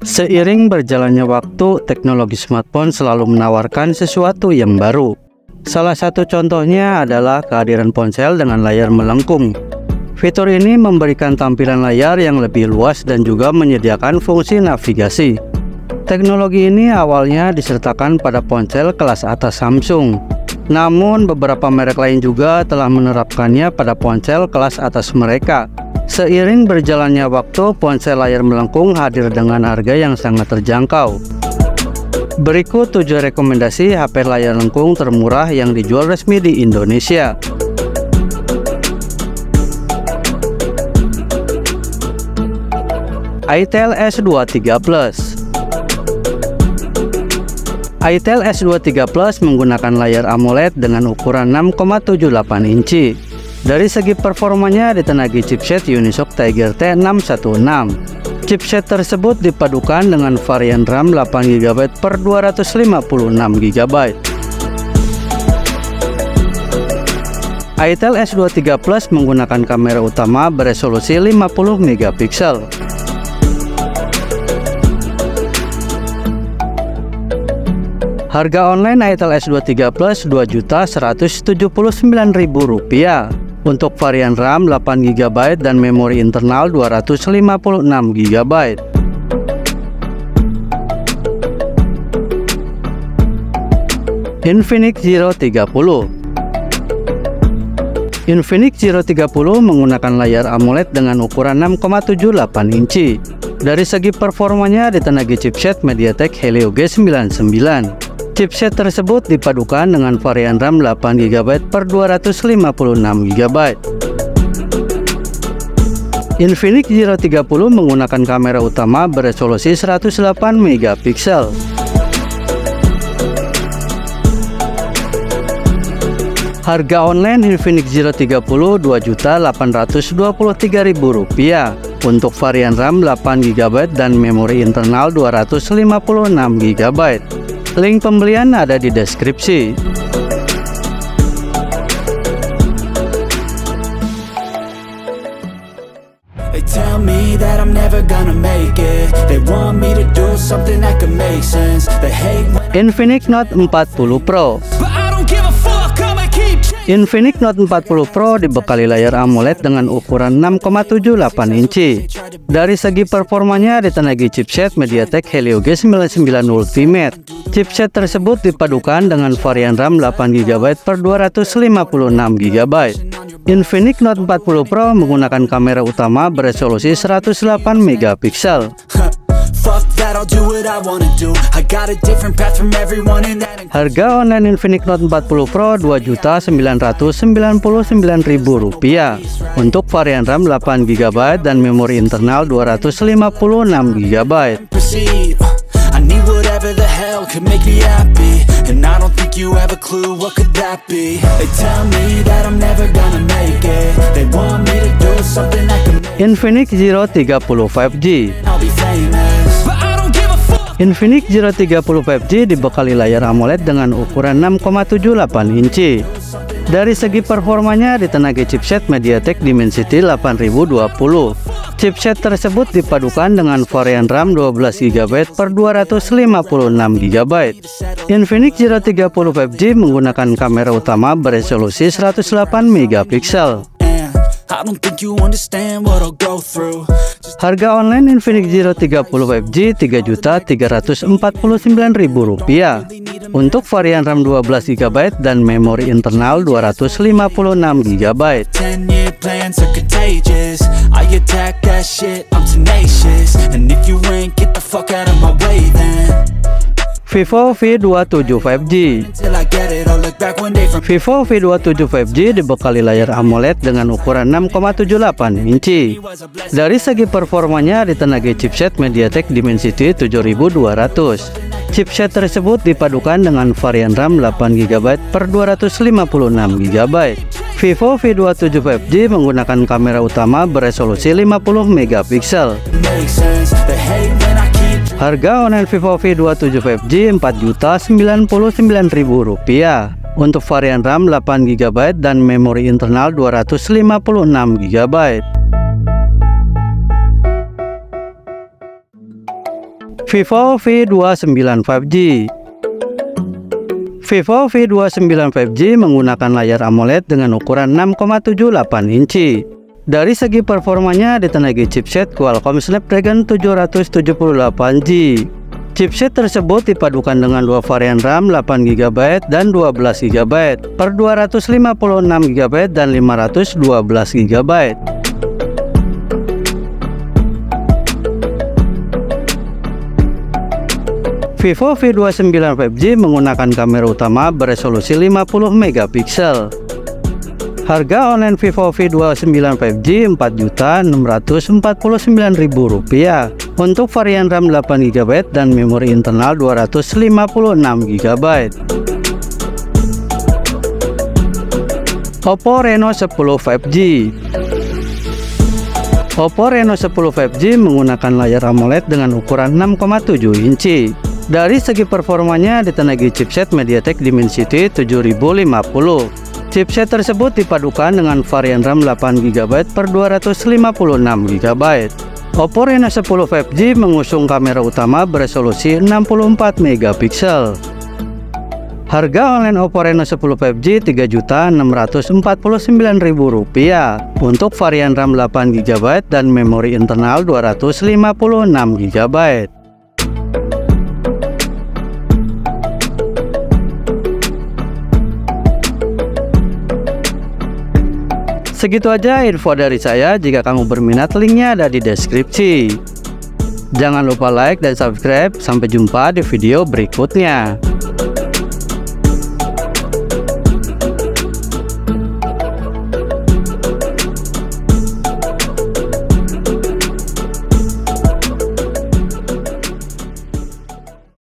Seiring berjalannya waktu, teknologi smartphone selalu menawarkan sesuatu yang baru. Salah satu contohnya adalah kehadiran ponsel dengan layar melengkung. Fitur ini memberikan tampilan layar yang lebih luas dan juga menyediakan fungsi navigasi. Teknologi ini awalnya disertakan pada ponsel kelas atas Samsung. Namun beberapa merek lain juga telah menerapkannya pada ponsel kelas atas mereka. Seiring berjalannya waktu, ponsel layar melengkung hadir dengan harga yang sangat terjangkau. Berikut 7 rekomendasi HP layar lengkung termurah yang dijual resmi di Indonesia. Itel S23 Plus. Itel S23 Plus menggunakan layar AMOLED dengan ukuran 6,78 inci. Dari segi performanya ditenagi chipset Unisoc Tiger T616. Chipset tersebut dipadukan dengan varian RAM 8GB per 256GB. Itel S23 Plus menggunakan kamera utama beresolusi 50MP. Harga online Itel S23 Plus Rp2.179.000 untuk varian RAM 8GB dan memori internal 256GB. Infinix Zero 30. Infinix Zero 30 menggunakan layar AMOLED dengan ukuran 6,78 inci. Dari segi performanya ditenagi chipset MediaTek Helio G99. Chipset tersebut dipadukan dengan varian RAM 8GB per 256GB. Infinix Zero 30 menggunakan kamera utama beresolusi 108MP. Harga online Infinix Zero 30 Rp2.823.000 untuk varian RAM 8GB dan memori internal 256GB. Link pembelian ada di deskripsi. Infinix Note 40 Pro. Infinix Note 40 Pro dibekali layar AMOLED dengan ukuran 6,78 inci. Dari segi performanya ditenagi chipset MediaTek Helio G99 Ultimate. Chipset tersebut dipadukan dengan varian RAM 8GB per 256GB. Infinix Note 40 Pro menggunakan kamera utama beresolusi 108MP. Harga online Infinix Note 40 Pro Rp2.999.000 untuk varian RAM 8GB dan memori internal 256GB. Infinix Zero 30 5G. Infinix Zero 30 5G dibekali layar AMOLED dengan ukuran 6,78 inci. Dari segi performanya ditenagi chipset MediaTek Dimensity 8020. Chipset tersebut dipadukan dengan varian RAM 12GB per 256GB. Infinix Zero 30 5G menggunakan kamera utama beresolusi 108MP. Harga online Infinix Zero 30 5G Rp3.349.000 untuk varian RAM 12GB dan memori internal 256GB. Vivo V27 5G. Vivo V27 5G dibekali layar AMOLED dengan ukuran 6,78 inci. Dari segi performanya ditenagi chipset MediaTek Dimensity 7200. Chipset tersebut dipadukan dengan varian RAM 8GB per 256GB. Vivo V27 5G menggunakan kamera utama beresolusi 50MP. Harga online Vivo V27 5G Rp4.099.000 untuk varian RAM 8GB dan memori internal 256GB. Vivo V29 5G. Vivo V29 5G menggunakan layar AMOLED dengan ukuran 6,78 inci. Dari segi performanya ditenagai chipset Qualcomm Snapdragon 778G. Chipset tersebut dipadukan dengan dua varian RAM 8GB dan 12GB per 256GB dan 512GB. Vivo V29 5G menggunakan kamera utama beresolusi 50MP. Harga online Vivo V29 5G Rp4.649.000 untuk varian RAM 8GB dan memori internal 256GB. Oppo Reno 10 5G. Oppo Reno 10 5G menggunakan layar AMOLED dengan ukuran 6,7 inci. Dari segi performanya ditenagai chipset MediaTek Dimensity 7050. Chipset tersebut dipadukan dengan varian RAM 8GB per 256GB. Oppo Reno 10 5G mengusung kamera utama beresolusi 64MP. Harga online Oppo Reno 10 5G Rp3.649.000 untuk varian RAM 8GB dan memori internal 256GB. Segitu aja info dari saya. Jika kamu berminat, linknya ada di deskripsi. Jangan lupa like dan subscribe. Sampai jumpa di video berikutnya.